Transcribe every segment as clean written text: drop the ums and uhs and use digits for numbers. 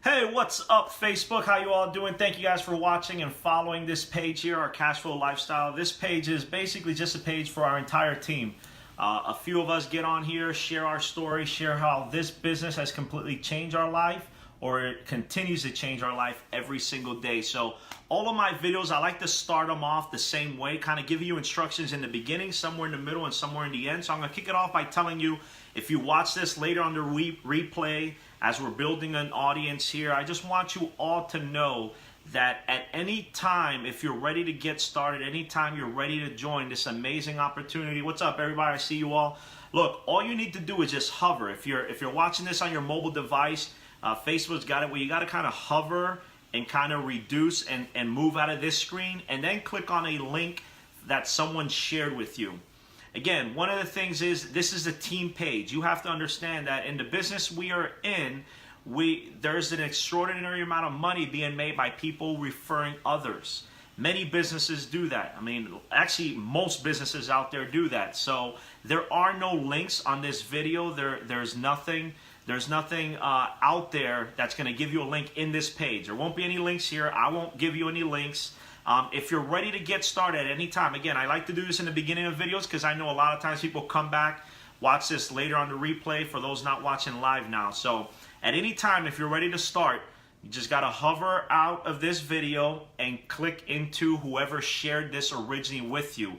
Hey, what's up, Facebook? How you all doing? Thank you guys for watching and following this page here, our Cash Flow Lifestyle. This page is basically just a page for our entire team. A few of us get on here, share our story, share how this business has completely changed our life, or it continues to change our life every single day. So all of my videos, I like to start them off the same way, kind of give you instructions in the beginning, somewhere in the middle, and somewhere in the end. So I'm going to kick it off by telling you, if you watch this later on the replay, as we're building an audience here, I just want you all to know that at any time, if you're ready to get started, anytime you're ready to join this amazing opportunity. What's up, everybody? I see you all. Look, all you need to do is just hover. If you're watching this on your mobile device, Facebook's got it where you got to kind of hover and kind of reduce and move out of this screen, and then click on a link that someone shared with you. Again, one of the things is this is a team page. You have to understand that in the business we are in, there's an extraordinary amount of money being made by people referring others. Many businesses do that. I mean, actually, most businesses out there do that. So there are no links on this video. There's nothing out there that's going to give you a link in this page. There won't be any links here. I won't give you any links. If you're ready to get started at any time, again, I like to do this in the beginning of videos because I know a lot of times people come back, watch this later on the replay for those not watching live now. So at any time, if you're ready to start, you just got to hover out of this video and click into whoever shared this originally with you.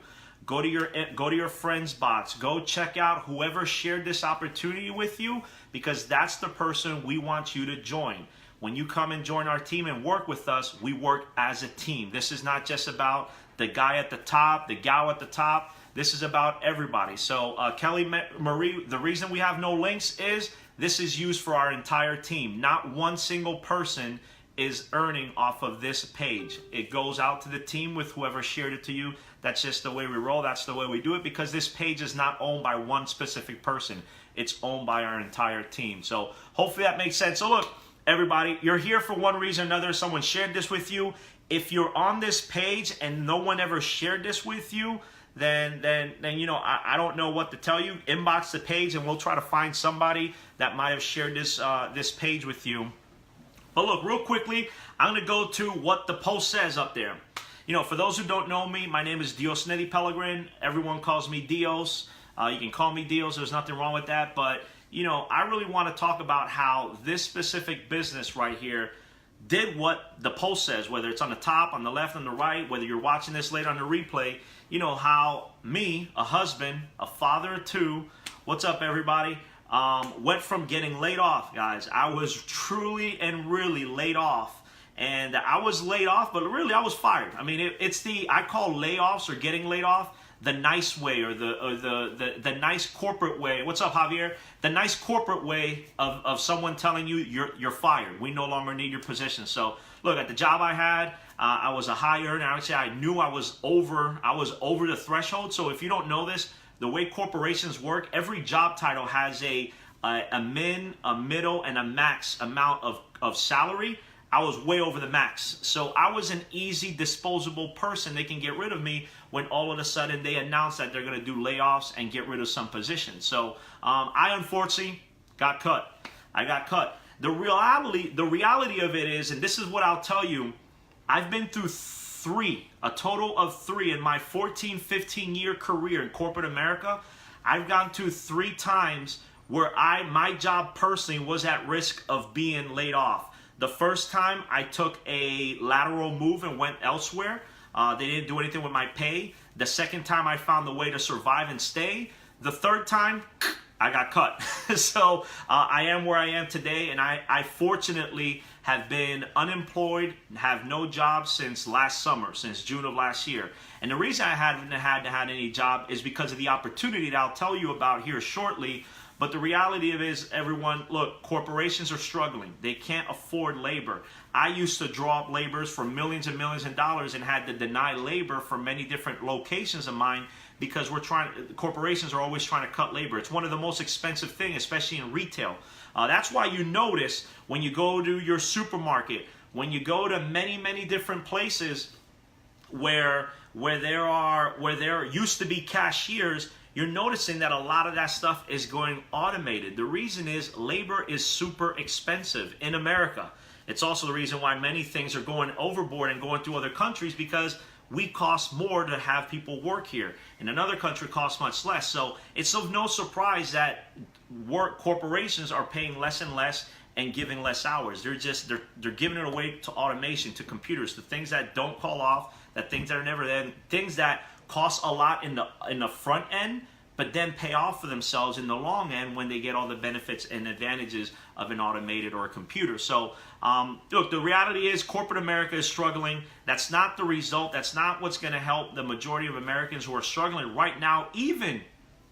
Go to your friends box. Go check out whoever shared this opportunity with you, because that's the person we want you to join. When you come and join our team and work with us, we work as a team. This is not just about the guy at the top, the gal at the top. This is about everybody. So Kelly Marie, the reason we have no links is this is used for our entire team. Not one single person is earning off of this page. It goes out to the team with whoever shared it to you. That's just the way we roll. That's the way we do it, because this page is not owned by one specific person. It's owned by our entire team. So hopefully that makes sense. So look, everybody, you're here for one reason or another. Someone shared this with you. If you're on this page and no one ever shared this with you, then you know, I don't know what to tell you. Inbox the page and we'll try to find somebody that might have shared this this page with you. But look, real quickly, I'm going to go to what the post says up there. You know, for those who don't know me, my name is Dios Pellegrin. Everyone calls me Dios. You can call me Dios. There's nothing wrong with that. But you know, I really want to talk about how this specific business right here did what the post says, whether it's on the top, on the left, on the right, whether you're watching this later on the replay. You know, how me, a husband, a father of two, what's up, everybody, went from getting laid off, guys. I was truly and really laid off. And I was laid off, but really I was fired. I mean, I call layoffs or getting laid off the nice way, or the nice corporate way. What's up, Javier? The nice corporate way of someone telling you you're fired. We no longer need your position. So look, at the job I had, I was a high earner. I would say I knew I was over the threshold. So if you don't know this, the way corporations work, every job title has a min, a middle, and a max amount of salary. I was way over the max. So I was an easy disposable person. They can get rid of me when all of a sudden they announce that they're going to do layoffs and get rid of some positions. So I unfortunately got cut. I got cut. The reality of it is, and this is what I'll tell you, I've been through a total of three in my 14, 15-year career in corporate America. I've gone to 3 times where my job personally was at risk of being laid off. The first time I took a lateral move and went elsewhere. They didn't do anything with my pay. The second time I found the way to survive and stay. The third time, I got cut. So I am where I am today, and I fortunately have been unemployed, have no job since last summer, since June of last year. And the reason I haven't had any job is because of the opportunity that I'll tell you about here shortly. But the reality of it is, everyone, look, corporations are struggling. They can't afford labor. I used to draw up laborers for millions and millions of dollars and had to deny labor for many different locations of mine, because corporations are always trying to cut labor. It's one of the most expensive things, especially in retail. That's why you notice when you go to your supermarket, when you go to many, many different places where there used to be cashiers, you're noticing that a lot of that stuff is going automated. The reason is labor is super expensive in America. It's also the reason why many things are going overboard and going through other countries, because we cost more to have people work here. In another country, it costs much less. So it's of no surprise that corporations are paying less and less and giving less hours. They're giving it away to automation, to computers, to things that don't call off, that things that are never there, things that cost a lot in the front end, but then pay off for themselves in the long end when they get all the benefits and advantages of an automated or a computer. So look, the reality is corporate America is struggling. That's not the result. That's not what's going to help the majority of Americans who are struggling right now, even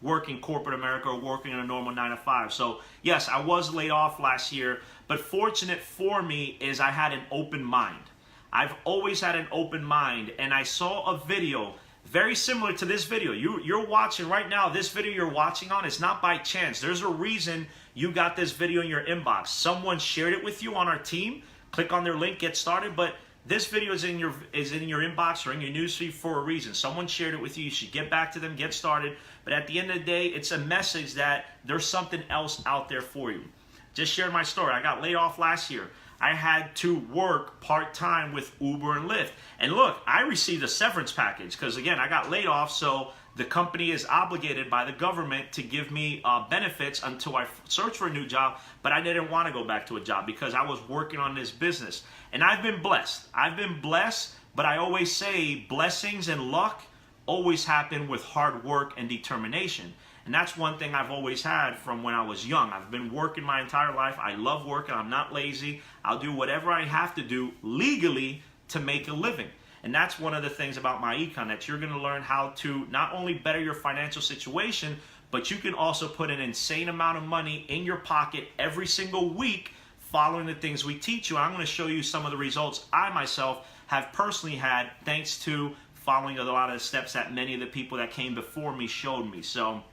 working corporate America or working in a normal 9 to 5. So yes, I was laid off last year, but fortunate for me is I had an open mind. I've always had an open mind, and I saw a video very similar to this video. You're watching right now. This video you're watching on is not by chance. There's a reason you got this video in your inbox. Someone shared it with you on our team. Click on their link, get started. But this video is in your inbox or in your newsfeed for a reason. Someone shared it with you. You should get back to them, get started. But at the end of the day, it's a message that there's something else out there for you. Just shared my story. I got laid off last year. I had to work part-time with Uber and Lyft. And look, I received a severance package because, again, I got laid off, so the company is obligated by the government to give me benefits until I search for a new job, but I didn't want to go back to a job because I was working on this business. And I've been blessed. I've been blessed, but I always say blessings and luck always happen with hard work and determination. And that's one thing I've always had from when I was young. I've been working my entire life. I love working. I'm not lazy. I'll do whatever I have to do legally to make a living. And that's one of the things about my Iconz, that you're going to learn how to not only better your financial situation, but you can also put an insane amount of money in your pocket every single week following the things we teach you. I'm going to show you some of the results I myself have personally had thanks to following a lot of the steps that many of the people that came before me showed me. So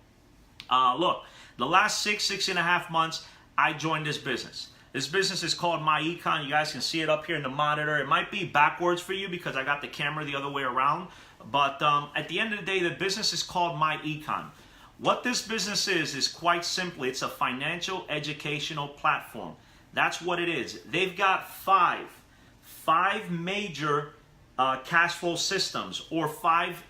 look, the last 6.5 months, I joined this business. This business is called My Iconz. You guys can see it up here in the monitor. It might be backwards for you because I got the camera the other way around. But at the end of the day, the business is called My Iconz. What this business is quite simply, it's a financial educational platform. That's what it is. They've got five major cash flow systems, or five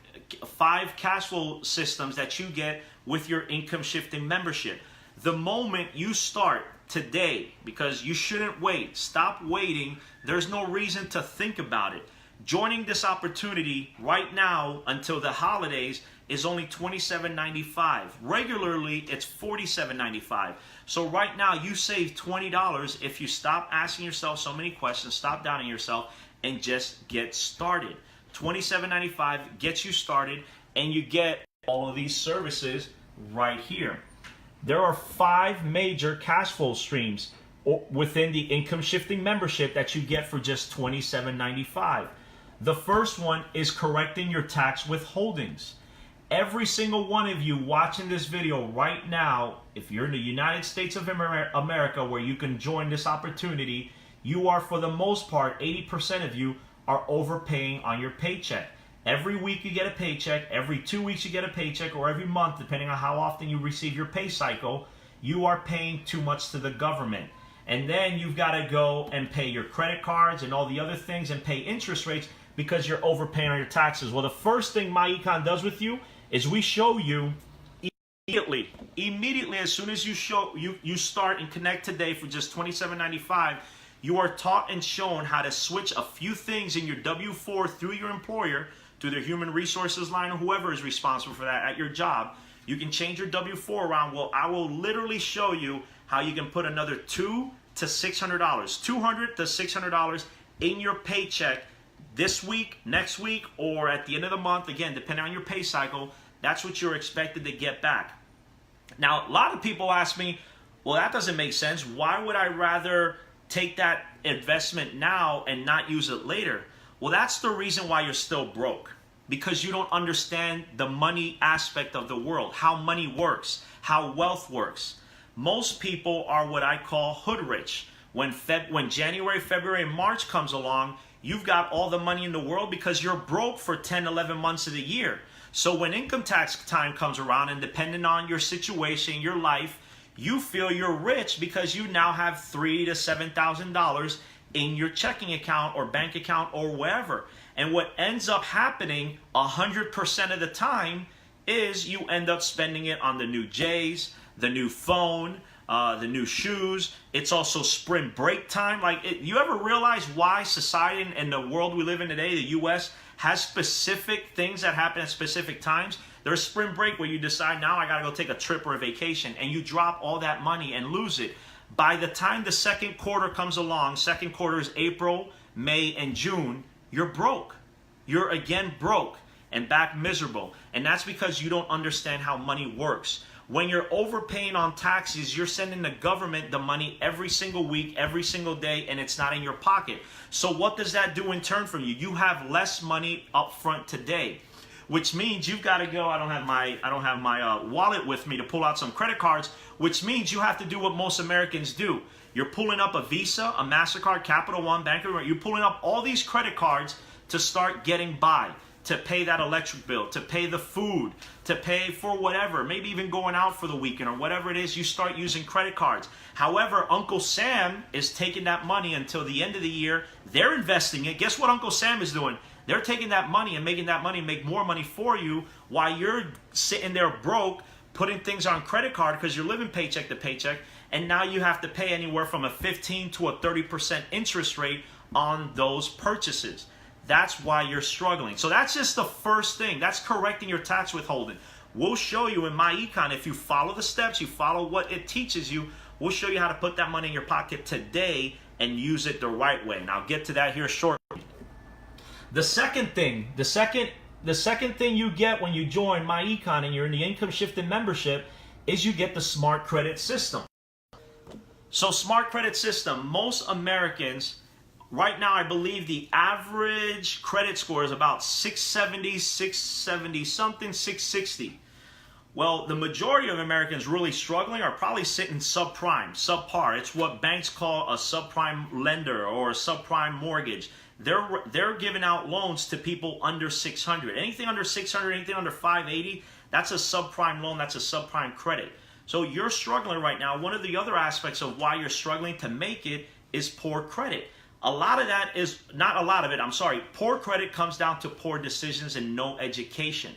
cash flow systems that you get with your income shifting membership. The moment you start today, because you shouldn't wait, stop waiting. There's no reason to think about it. Joining this opportunity right now until the holidays is only $27.95. Regularly, it's $47.95. So right now, you save $20 if you stop asking yourself so many questions, stop doubting yourself, and just get started. $27.95 gets you started, and you get all of these services right here. There are 5 major cash flow streams within the income shifting membership that you get for just $27.95. The first one is correcting your tax withholdings. Every single one of you watching this video right now, if you're in the United States of America where you can join this opportunity, you are, for the most part, 80% of you are overpaying on your paycheck. Every week you get a paycheck, every 2 weeks you get a paycheck, or every month, depending on how often you receive your pay cycle, you are paying too much to the government. And then you've got to go and pay your credit cards and all the other things and pay interest rates because you're overpaying on your taxes. Well, the first thing My Iconz does with you is we show you immediately as soon as you start and connect today for just $27.95, you are taught and shown how to switch a few things in your W-4 through your employer to their human resources line or whoever is responsible for that at your job. You can change your W-4 around. Well, I will literally show you how you can put another $200 to $600 in your paycheck this week, next week, or at the end of the month. Again, depending on your pay cycle, that's what you're expected to get back. Now, a lot of people ask me, well, that doesn't make sense. Why would I rather take that investment now and not use it later? Well, that's the reason why you're still broke. Because you don't understand the money aspect of the world, how money works, how wealth works. Most people are what I call hood rich. When January, February, and March comes along, you've got all the money in the world because you're broke for 10, 11 months of the year. So when income tax time comes around, and depending on your situation, your life, you feel you're rich because you now have $3,000 to $7,000 in your checking account or bank account or wherever. And what ends up happening 100% of the time is you end up spending it on the new J's, the new phone, the new shoes. It's also spring break time. You ever realize why society and the world we live in today, the U.S., has specific things that happen at specific times? There's spring break where you decide, now I got to go take a trip or a vacation, and you drop all that money and lose it. By the time the second quarter comes along, second quarter is April, May, and June, you're broke. You're again broke and back miserable. And that's because you don't understand how money works. When you're overpaying on taxes, you're sending the government the money every single week, every single day, and it's not in your pocket. So what does that do in turn for you? You have less money up front today, which means you've got to go. I don't have my wallet with me to pull out some credit cards, which means you have to do what most Americans do. You're pulling up a Visa, a MasterCard, Capital One, Bank of America. You're pulling up all these credit cards to start getting by, to pay that electric bill, to pay the food, to pay for whatever, maybe even going out for the weekend or whatever it is, you start using credit cards. However, Uncle Sam is taking that money until the end of the year. They're investing it. Guess what Uncle Sam is doing? They're taking that money and making that money make more money for you while you're sitting there broke, putting things on credit card because you're living paycheck to paycheck, and now you have to pay anywhere from a 15 to a 30% interest rate on those purchases. That's why you're struggling. So that's just the first thing. That's correcting your tax withholding. We'll show you in my econ, if you follow the steps, you follow what it teaches you, we'll show you how to put that money in your pocket today and use it the right way. And I'll get to that here shortly. The second thing you get when you join my econ and you're in the income shifting membership is you get the smart credit system. So smart credit system, most Americans, right now, I believe the average credit score is about 670 something, 660. Well, the majority of Americans really struggling are probably sitting subprime, subpar. It's what banks call a subprime lender or a subprime mortgage. They're giving out loans to people under 600. Anything under 600, anything under 580, that's a subprime loan, that's a subprime credit. So you're struggling right now. One of the other aspects of why you're struggling to make it is poor credit. A lot of that is, not a lot of it, I'm sorry, poor credit comes down to poor decisions and no education.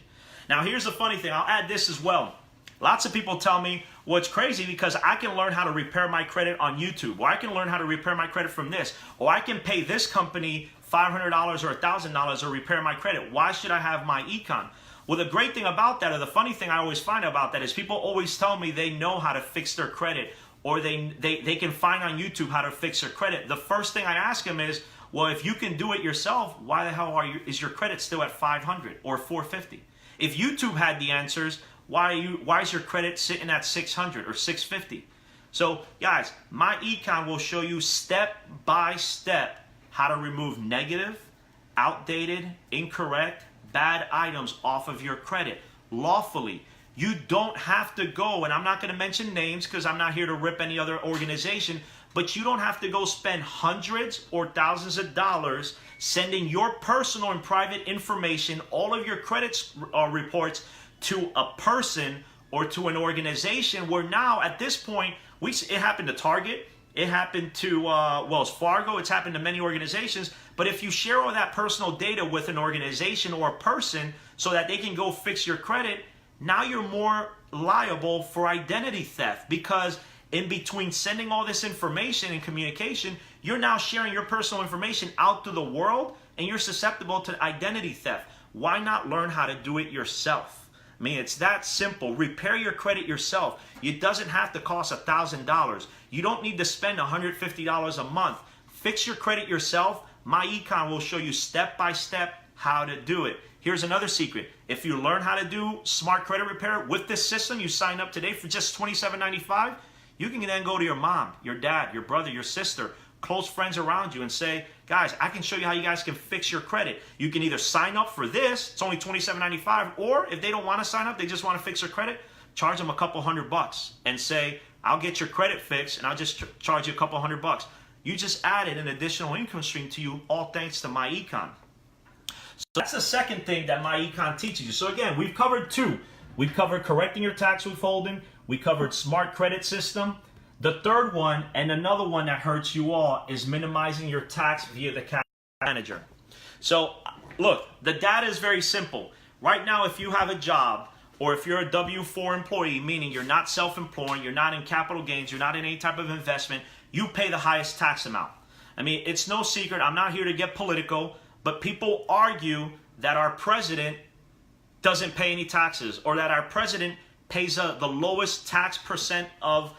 Now here's the funny thing, I'll add this as well. Lots of people tell me, well, it's crazy because I can learn how to repair my credit on YouTube, or I can learn how to repair my credit from this, or I can pay this company $500 or $1,000 to repair my credit. Why should I have my econ? Well, the great thing about that, or the funny thing I always find about that, is people always tell me they know how to fix their credit, or they can find on YouTube how to fix their credit. The first thing I ask them is, well, if you can do it yourself, why the hell is your credit still at 500 or 450? If YouTube had the answers, why is your credit sitting at 600 or 650? So guys, my econ will show you step by step how to remove negative, outdated, incorrect, bad items off of your credit lawfully. You don't have to go, and I'm not going to mention names because I'm not here to rip any other organization, but you don't have to go spend hundreds or thousands of dollars sending your personal and private information, all of your credit reports, to a person or to an organization where now at this point, it happened to Target, it happened to Wells Fargo, it's happened to many organizations, but if you share all that personal data with an organization or a person so that they can go fix your credit, now you're more liable for identity theft, because in between sending all this information and communication, you're now sharing your personal information out to the world and you're susceptible to identity theft. Why not learn how to do it yourself? I mean, it's that simple. Repair your credit yourself. It doesn't have to cost $1,000. You don't need to spend $150 a month. Fix your credit yourself. My econ will show you step by step how to do it. Here's another secret. If you learn how to do smart credit repair with this system, you sign up today for just $27.95, you can then go to your mom, your dad, your brother, your sister, close friends around you and say, guys, I can show you how you guys can fix your credit. You can either sign up for this, it's only $27.95, or if they don't want to sign up, they just want to fix their credit, charge them a couple $100 and say, I'll get your credit fixed and I'll just charge you a couple $100. You just added an additional income stream to you, all thanks to my econ. So that's the second thing that my econ teaches you. So again, we've covered two. We've covered correcting your tax withholding. We covered smart credit system. The third one, and another one that hurts you all, is minimizing your tax via the cash manager. So look, the data is very simple. Right now, if you have a job, or if you're a W-4 employee, meaning you're not self-employed, you're not in capital gains, you're not in any type of investment, you pay the highest tax amount. I mean, it's no secret. I'm not here to get political, but people argue that our president doesn't pay any taxes, or that our president pays the lowest tax percent of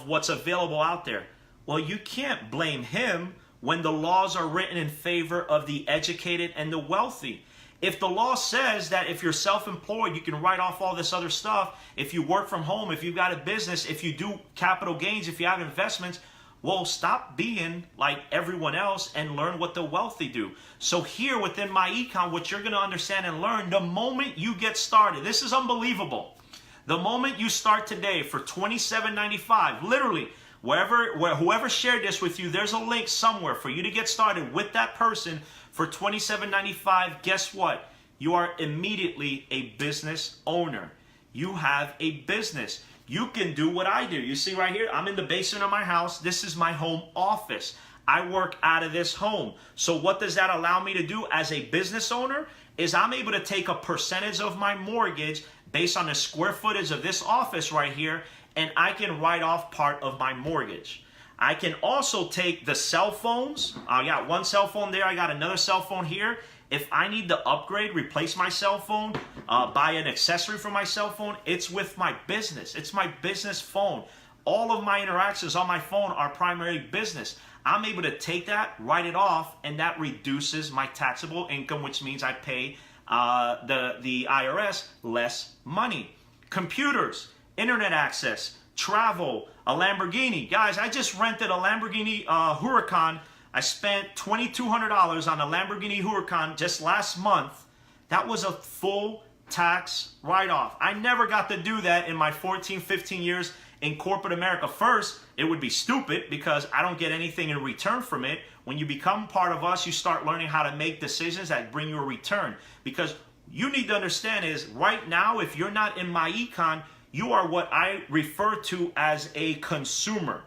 what's available out there. Well, you can't blame him when the laws are written in favor of the educated and the wealthy. If the law says that if you're self-employed, you can write off all this other stuff, if you work from home, if you've got a business, if you do capital gains, if you have investments, well, stop being like everyone else and learn what the wealthy do. So here within my econ, what you're going to understand and learn the moment you get started, this is unbelievable. The moment you start today for $27.95, literally, whoever shared this with you, there's a link somewhere for you to get started with that person for $27.95. Guess what? You are immediately a business owner. You have a business. You can do what I do. You see right here, I'm in the basement of my house. This is my home office. I work out of this home. So what does that allow me to do as a business owner? Is I'm able to take a percentage of my mortgage based on the square footage of this office right here, and I can write off part of my mortgage. I can also take the cell phones. I got one cell phone there. I got another cell phone here. If I need to upgrade, replace my cell phone, buy an accessory for my cell phone, it's with my business. It's my business phone. All of my interactions on my phone are primarily business. I'm able to take that, write it off, and that reduces my taxable income, which means I pay the IRS less money. Computers, internet access, travel, a Lamborghini. Guys, I just rented a Lamborghini Huracan. I spent $2,200 on a Lamborghini Huracan just last month. That was a full tax write-off. I never got to do that in my 14, 15 years in corporate America. First, it would be stupid because I don't get anything in return from it. When you become part of us, you start learning how to make decisions that bring you a return. Because you need to understand is right now, if you're not in my econ, you are what I refer to as a consumer.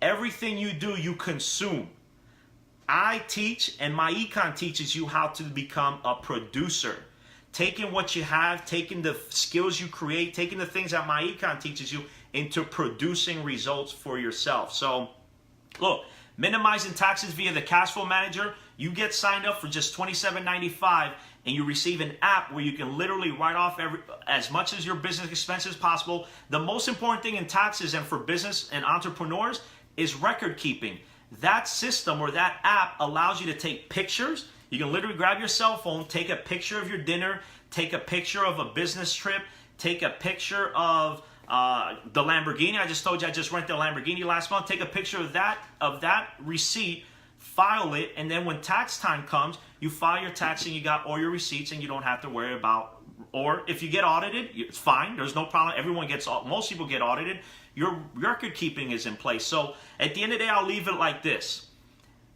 Everything you do, you consume. I teach, and my econ teaches you how to become a producer. Taking what you have, taking the skills you create, taking the things that my econ teaches you into producing results for yourself. So, look, minimizing taxes via the cash flow manager, you get signed up for just $27.95 and you receive an app where you can literally write off as much as your business expenses possible. The most important thing in taxes and for business and entrepreneurs is record keeping. That system or that app allows you to take pictures. You can literally grab your cell phone, take a picture of your dinner, take a picture of a business trip, take a picture of the Lamborghini. I just told you I just rented a Lamborghini last month. Take a picture of that receipt, file it, and then when tax time comes, you file your tax and you got all your receipts and you don't have to worry about, or if you get audited, it's fine. There's no problem. Most people get audited. Your record keeping is in place. So at the end of the day, I'll leave it like this.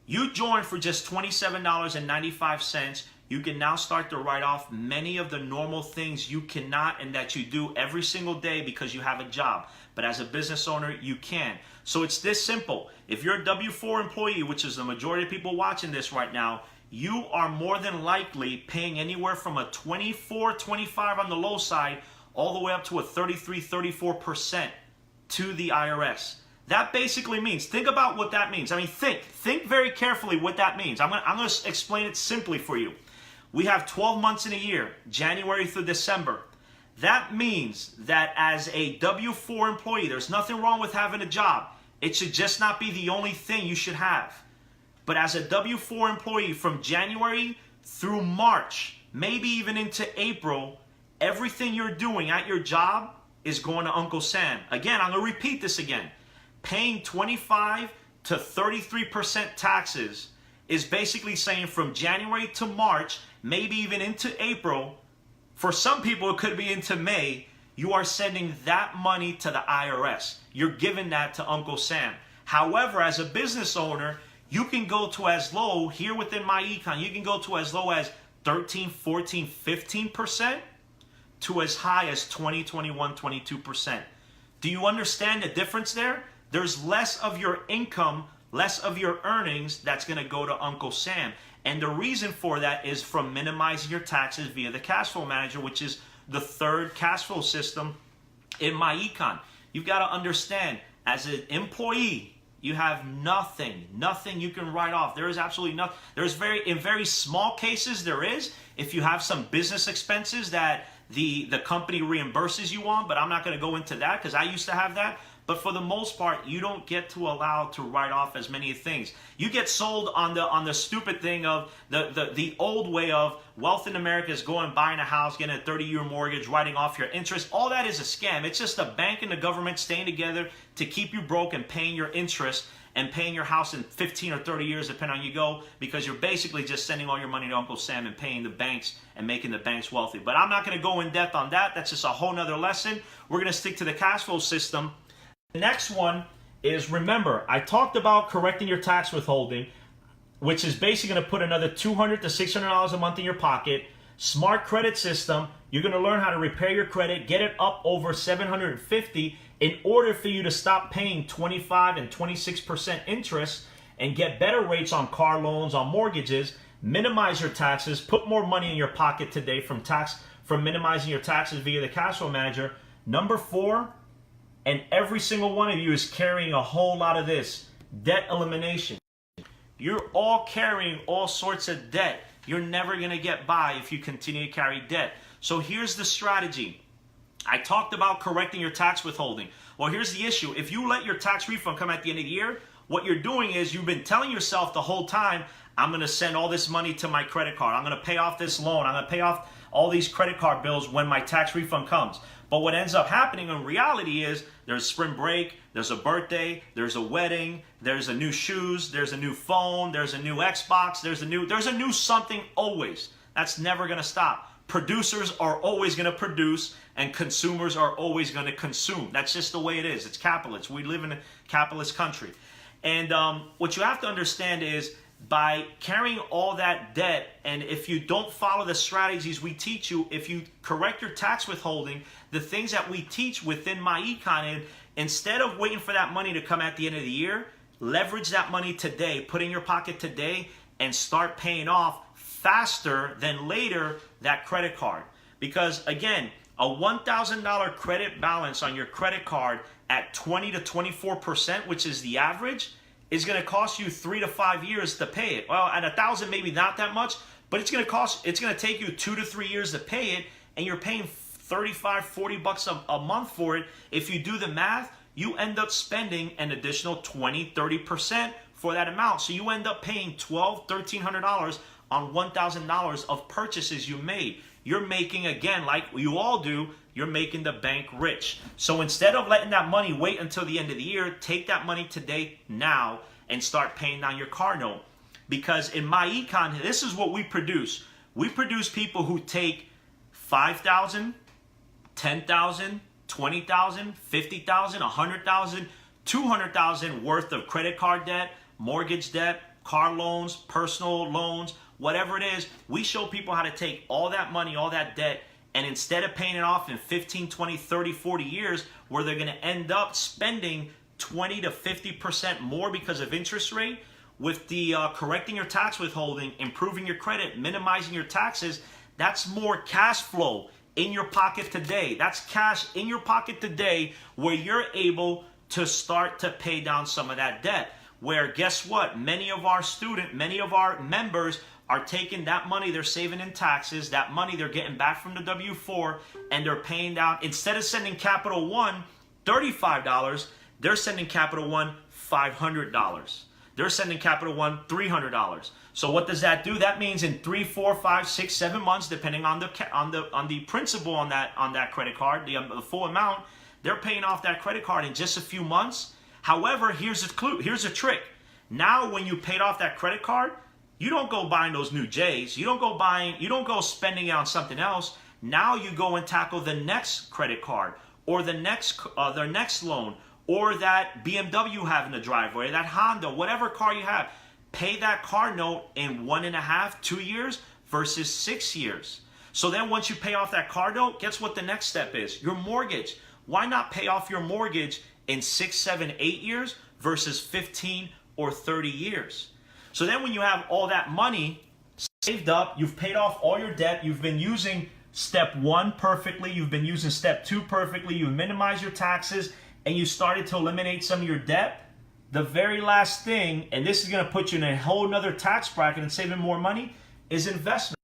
You join for just $27.95. You can now start to write off many of the normal things you cannot and that you do every single day because you have a job. But as a business owner, you can. So it's this simple. If you're a W-4 employee, which is the majority of people watching this right now, you are more than likely paying anywhere from a 24, 25 on the low side, all the way up to a 33, 34% to the IRS. That basically means, think about what that means. I mean, think very carefully what that means. I'm going to explain it simply for you. We have 12 months in a year, January through December. That means that as a W-4 employee, there's nothing wrong with having a job. It should just not be the only thing you should have. But as a W-4 employee from January through March, maybe even into April, everything you're doing at your job is going to Uncle Sam. Again, I'm going to repeat this again. Paying 25 to 33% taxes is basically saying from January to March, maybe even into April, for some people it could be into May, you are sending that money to the IRS. You're giving that to Uncle Sam. However, as a business owner, you can go to as low, here within my econ, you can go to as low as 13, 14, 15% to as high as 20, 21, 22%. Do you understand the difference there? There's less of your income, less of your earnings that's going to go to Uncle Sam. And the reason for that is from minimizing your taxes via the cash flow manager, which is the third cash flow system in my econ. You've got to understand, as an employee, you have nothing you can write off. There is absolutely nothing. There's in very small cases there is, if you have some business expenses that the company reimburses you on, but I'm not going to go into that because I used to have that. But for the most part, you don't get to allow to write off as many things. You get sold on the stupid thing of the old way of wealth in America is going, buying a house, getting a 30-year mortgage, writing off your interest. All that is a scam. It's just the bank and the government staying together to keep you broke and paying your interest and paying your house in 15 or 30 years, depending on you go, because you're basically just sending all your money to Uncle Sam and paying the banks and making the banks wealthy. But I'm not going to go in depth on that. That's just a whole nother lesson. We're going to stick to the cash flow system. The next one is, remember, I talked about correcting your tax withholding, which is basically going to put another $200 to $600 a month in your pocket. Smart credit system, you're going to learn how to repair your credit, get it up over 750 in order for you to stop paying 25 and 26% interest and get better rates on car loans, on mortgages, minimize your taxes, put more money in your pocket today from minimizing your taxes via the cash flow manager. Number 4, and every single one of you is carrying a whole lot of this, debt elimination. You're all carrying all sorts of debt. You're never going to get by if you continue to carry debt. So here's the strategy. I talked about correcting your tax withholding. Well, here's the issue. If you let your tax refund come at the end of the year, what you're doing is you've been telling yourself the whole time, I'm going to send all this money to my credit card. I'm going to pay off this loan. I'm going to pay off all these credit card bills when my tax refund comes. But what ends up happening in reality is there's spring break, there's a birthday, there's a wedding, there's a new shoes, there's a new phone, there's a new Xbox, there's a new something always. That's never going to stop. Producers are always going to produce and consumers are always going to consume. That's just the way it is. It's capitalist. We live in a capitalist country. And what you have to understand is, by carrying all that debt, and if you don't follow the strategies we teach you, if you correct your tax withholding, the things that we teach within my econ, instead of waiting for that money to come at the end of the year, leverage that money today, put in your pocket today, and start paying off faster than later that credit card. Because again, a $1,000 credit balance on your credit card at 20 to 24%, which is the average, is going to cost you 3 to 5 years to pay it. Well, at $1,000, maybe not that much, but it's going to take you 2 to 3 years to pay it, and you're paying 35, 40 bucks a month for it. If you do the math, you end up spending an additional 20, 30% for that amount. So you end up paying $1,200, $1,300 on $1,000 of purchases you made. You're making, again, like you all do, you're making the bank rich. So instead of letting that money wait until the end of the year, take that money today, now, and start paying down your car note. Because in my econ, this is what we produce. We produce people who take $5,000, $10,000, $20,000, $50,000, $100,000, $200,000 worth of credit card debt, mortgage debt, car loans, personal loans, whatever it is. We show people how to take all that money, all that debt, and instead of paying it off in 15, 20, 30, 40 years, where they're going to end up spending 20 to 50% more because of interest rate, with the correcting your tax withholding, improving your credit, minimizing your taxes, that's more cash flow in your pocket today. That's cash in your pocket today where you're able to start to pay down some of that debt. Where, guess what? Many of our members are taking that money they're saving in taxes, that money they're getting back from the W-4, and they're paying down, instead of sending Capital One $35, they're sending Capital One $500. They're sending Capital One $300. So what does that do? That means in 3, 4, 5, 6, 7 months, depending on the principal on that credit card, the full amount, they're paying off that credit card in just a few months. However, here's a clue, here's a trick. Now when you paid off that credit card, you don't go buying those new J's. You don't go spending it on something else. Now you go and tackle the next credit card, or the next loan, or that BMW you have in the driveway, that Honda, whatever car you have. Pay that car note in 1.5, 2 years versus 6 years. So then once you pay off that car note, guess what the next step is? Your mortgage. Why not pay off your mortgage in 6, 7, 8 years versus 15 or 30 years? So then when you have all that money saved up, you've paid off all your debt, you've been using step 1 perfectly, you've been using step 2 perfectly, you minimize your taxes, and you started to eliminate some of your debt, the very last thing, and this is going to put you in a whole nother tax bracket and saving more money, is investment.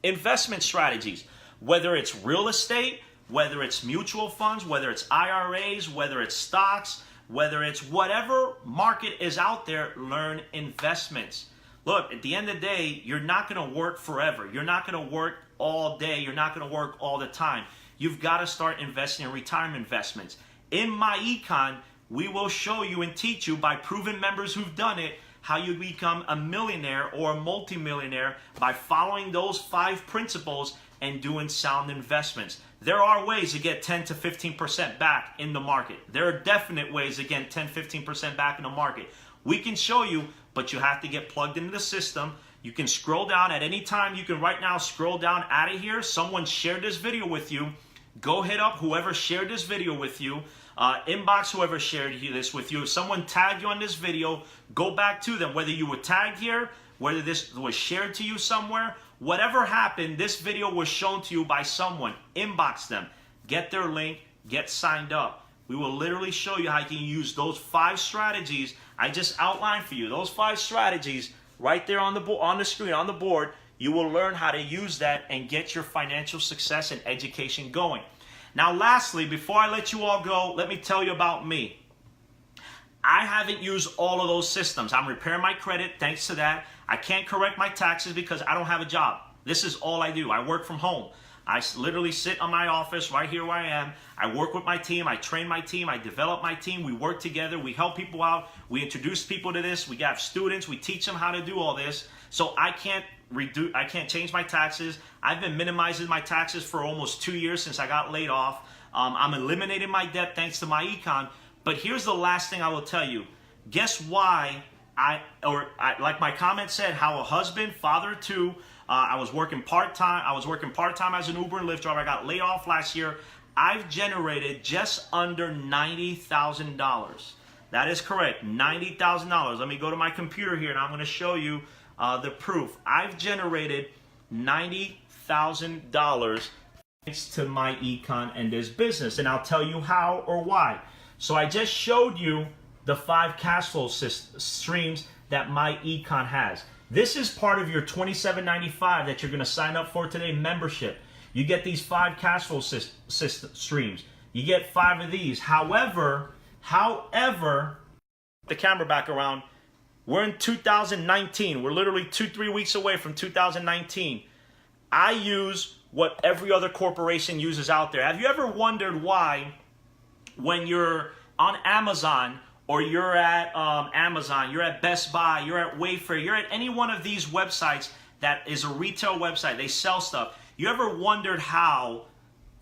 Investment strategies, whether it's real estate, whether it's mutual funds, whether it's IRAs, whether it's stocks, whether it's whatever market is out there, learn investments. Look, at the end of the day, you're not going to work forever. You're not going to work all day. You're not going to work all the time. You've got to start investing in retirement investments. In my Econ, we will show you and teach you by proven members who've done it how you become a millionaire or a multimillionaire by following those 5 principles and doing sound investments. There are ways to get 10 to 15% back in the market. There are definite ways to get 10, 15% back in the market. We can show you, but you have to get plugged into the system. You can scroll down at any time. You can right now scroll down out of here. Someone shared this video with you. Go hit up whoever shared this video with you. Inbox whoever shared this with you. If someone tagged you on this video, go back to them. Whether you were tagged here, whether this was shared to you somewhere, whatever happened, this video was shown to you by someone. Inbox them. Get their link. Get signed up. We will literally show you how you can use those 5 strategies I just outlined for you. Those 5 strategies right there on the screen, on the board. You will learn how to use that and get your financial success and education going. Now, lastly, before I let you all go, let me tell you about me. I haven't used all of those systems. I'm repairing my credit. Thanks to that, I can't correct my taxes because I don't have a job. This is all I do. I work from home. I literally sit on my office right here where I am. I work with my team. I train my team. I develop my team. We work together. We help people out. We introduce people to this. We got students. We teach them how to do all this. So I can't change my taxes. I've been minimizing my taxes for almost 2 years since I got laid off. I'm eliminating my debt thanks to my Econ. But here's the last thing I will tell you. Guess why like my comment said, how a husband, father too, I was working part-time. I was working part-time as an Uber and Lyft driver. I got laid off last year. I've generated just under $90,000. That is correct, $90,000. Let me go to my computer here and I'm going to show you the proof. I've generated $90,000 thanks to my Econ and this business. And I'll tell you how or why. So I just showed you the 5 cash flow streams that my Econ has. This is part of your $27.95 that you're going to sign up for today membership. You get these 5 cash flow streams. You get 5 of these. However, the camera back around, we're in 2019. We're literally 2-3 weeks away from 2019. I use what every other corporation uses out there. Have you ever wondered why when you're on Amazon or you're at Amazon, you're at Best Buy, you're at Wayfair, you're at any one of these websites that is a retail website, they sell stuff. You ever wondered how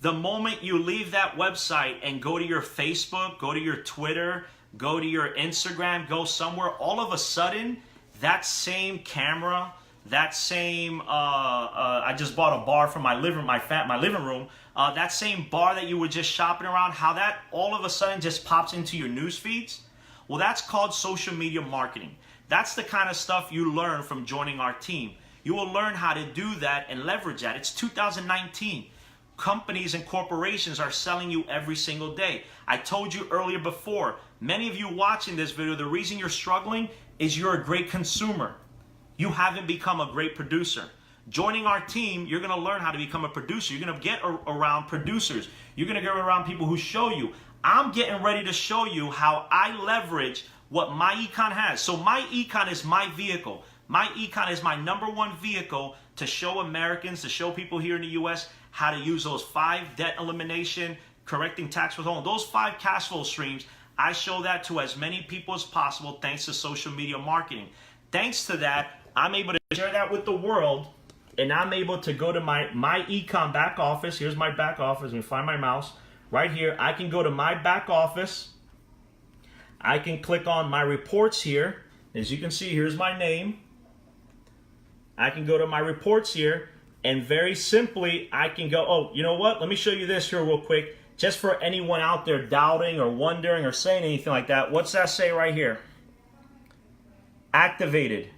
the moment you leave that website and go to your Facebook, go to your Twitter, go to your Instagram, go somewhere, all of a sudden, that same camera, that same, I just bought a bar from my living room, that same bar that you were just shopping around, how that all of a sudden just pops into your news feeds? Well, that's called social media marketing. That's the kind of stuff you learn from joining our team. You will learn how to do that and leverage that. It's 2019. Companies and corporations are selling you every single day. I told you earlier before, many of you watching this video, the reason you're struggling is you're a great consumer. You haven't become a great producer. Joining our team, you're going to learn how to become a producer. You're going to get around producers. You're going to get around people who show you. I'm getting ready to show you how I leverage what my Econ has. So my Econ is my vehicle. My Econ is my #1 vehicle to show Americans, to show people here in the U.S. how to use those 5 debt elimination, correcting tax withholding, those 5 cash flow streams. I show that to as many people as possible thanks to social media marketing. Thanks to that, I'm able to share that with the world, and I'm able to go to my Econ back office. Here's my back office. Let me find my mouse. Right here, I can go to my back office. I can click on my reports here. As you can see, here's my name. I can go to my reports here, and very simply, I can go, oh, you know what? Let me show you this here real quick. Just for anyone out there doubting or wondering or saying anything like that, what's that say right here? Activated.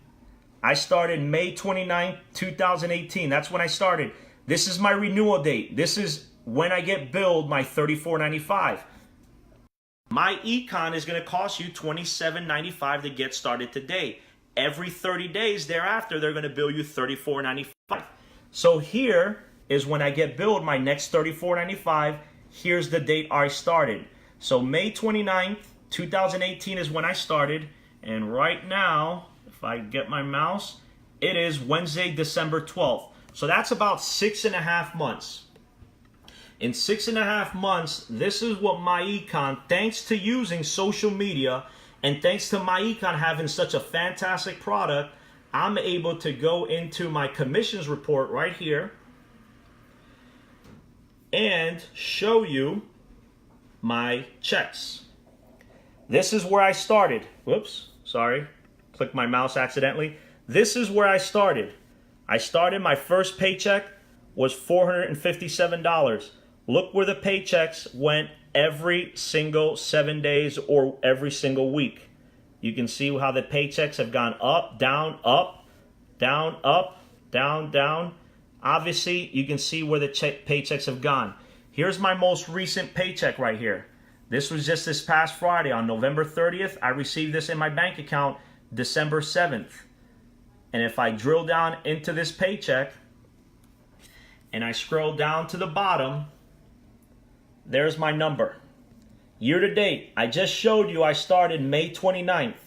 I started May 29th, 2018. That's when I started. This is my renewal date. This is when I get billed my $34.95. My econ is going to cost you $27.95 to get started today. Every 30 days thereafter, they're going to bill you $34.95. So here is when I get billed my next $34.95. Here's the date I started. So May 29th, 2018 is when I started. And right now, if I get my mouse, it is Wednesday, December 12th. So that's about 6.5 months. In 6.5 months, this is what my econ, thanks to using social media and thanks to my econ having such a fantastic product, I'm able to go into my commissions report right here and show you my checks. This is where I started. Whoops, sorry, clicked my mouse accidentally. This is where I started. I started, my first paycheck was $457. Look where the paychecks went every single 7 days or every single week. You can see how the paychecks have gone up, down, up, down, up, down, down. Obviously, you can see where the paychecks have gone. Here's my most recent paycheck right here. This was just this past Friday on November 30th. I received this in my bank account December 7th. And if I drill down into this paycheck and I scroll down to the bottom, there's my number. Year to date, I just showed you I started May 29th.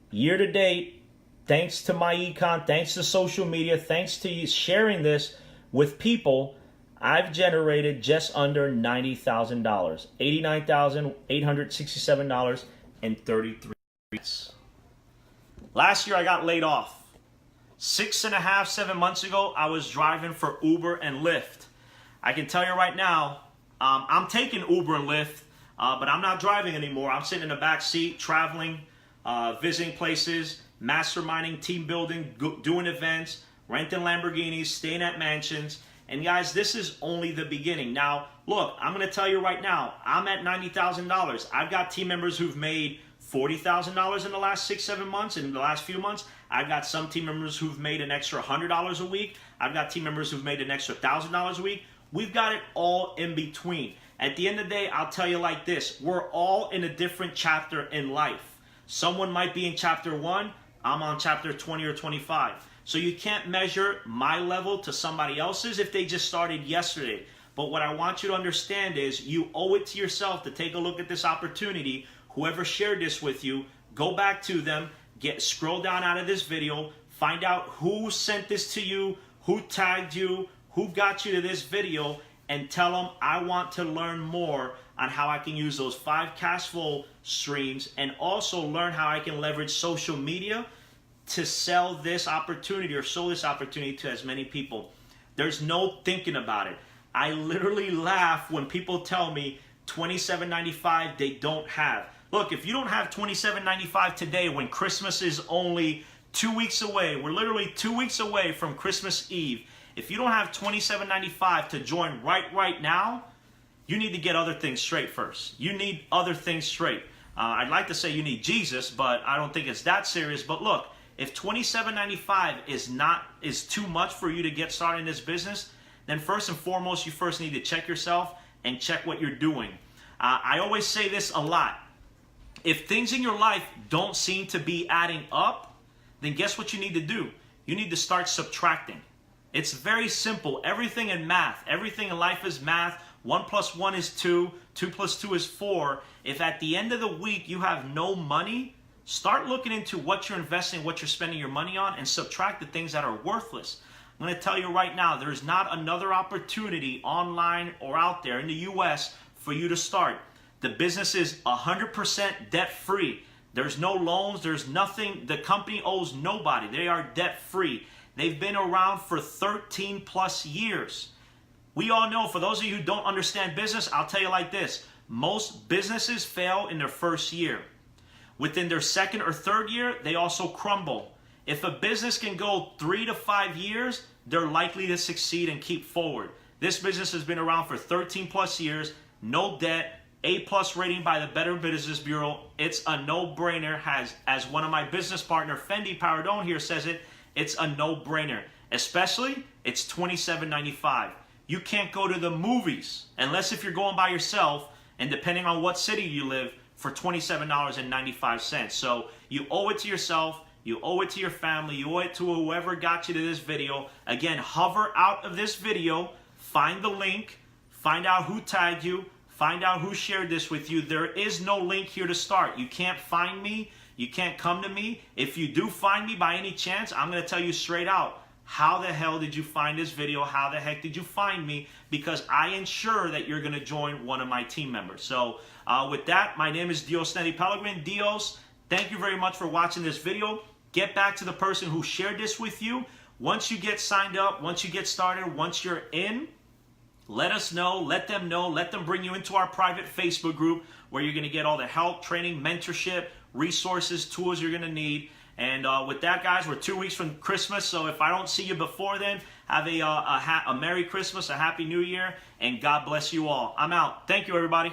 Year to date, thanks to my econ, thanks to social media, thanks to you sharing this with people, I've generated just under $90,000. $89,867.33. Last year I got laid off. 6.5, 7 months ago, I was driving for Uber and Lyft. I can tell you right now, I'm taking Uber and Lyft, but I'm not driving anymore. I'm sitting in the back seat, traveling, visiting places, masterminding, team building, doing events, renting Lamborghinis, staying at mansions. And guys, this is only the beginning. Now, look, I'm going to tell you right now, I'm at $90,000. I've got team members who've made $40,000 in the last 6-7 months, in the last few months. I've got some team members who've made an extra $100 a week. I've got team members who've made an extra $1,000 a week. We've got it all in between. At the end of the day, I'll tell you like this. We're all in a different chapter in life. Someone might be in chapter 1. I'm on chapter 20 or 25. So you can't measure my level to somebody else's if they just started yesterday. But what I want you to understand is you owe it to yourself to take a look at this opportunity. Whoever shared this with you, go back to them, scroll down out of this video, find out who sent this to you, who tagged you, who got you to this video, and tell them I want to learn more on how I can use those 5 cash flow streams and also learn how I can leverage social media to sell this opportunity or show this opportunity to as many people. There's no thinking about it. I literally laugh when people tell me $27.95 they don't have. Look, if you don't have $27.95 today when Christmas is only 2 weeks away, we're literally 2 weeks away from Christmas Eve. If you don't have $27.95 to join right now, you need to get other things straight first. You need other things straight. I'd like to say you need Jesus, but I don't think it's that serious. But look, if $27.95 is too much for you to get started in this business, then first and foremost, you first need to check yourself and check what you're doing. I always say this a lot. If things in your life don't seem to be adding up, then guess what you need to do? You need to start subtracting. It's very simple. Everything in math, everything in life is math. 1 plus 1 is 2. 2 plus 2 is 4. If at the end of the week you have no money, start looking into what you're investing, what you're spending your money on, and subtract the things that are worthless. I'm going to tell you right now, there's not another opportunity online or out there in the U.S. for you to start. The business is 100% debt-free. There's no loans. There's nothing. The company owes nobody. They are debt-free. They've been around for 13 plus years. We all know, for those of you who don't understand business, I'll tell you like this. Most businesses fail in their first year. Within their second or third year, they also crumble. If a business can go 3 to 5 years, they're likely to succeed and keep forward. This business has been around for 13 plus years, no debt, A+ rating by the Better Business Bureau. It's a no-brainer. As one of my business partner, Fendi Paradone here says it, it's a no-brainer. Especially, it's $27.95. You can't go to the movies, unless if you're going by yourself, and depending on what city you live, for $27.95. So you owe it to yourself, you owe it to your family, you owe it to whoever got you to this video. Again, hover out of this video, find the link, find out who tagged you, find out who shared this with you. There is no link here to start. You can't find me, you can't come to me. If you do find me by any chance, I'm going to tell you straight out, how the hell did you find this video? How the heck did you find me? Because I ensure that you're going to join one of my team members. So with that, my name is Dios Pellegrin. Dios, thank you very much for watching this video. Get back to the person who shared this with you. Once you get signed up, once you get started, once you're in, let us know, let them know, let them bring you into our private Facebook group where you're going to get all the help, training, mentorship, resources, tools you're going to need. And with that, guys, we're 2 weeks from Christmas, so if I don't see you before then, have a Merry Christmas, a Happy New Year, and God bless you all. I'm out. Thank you, everybody.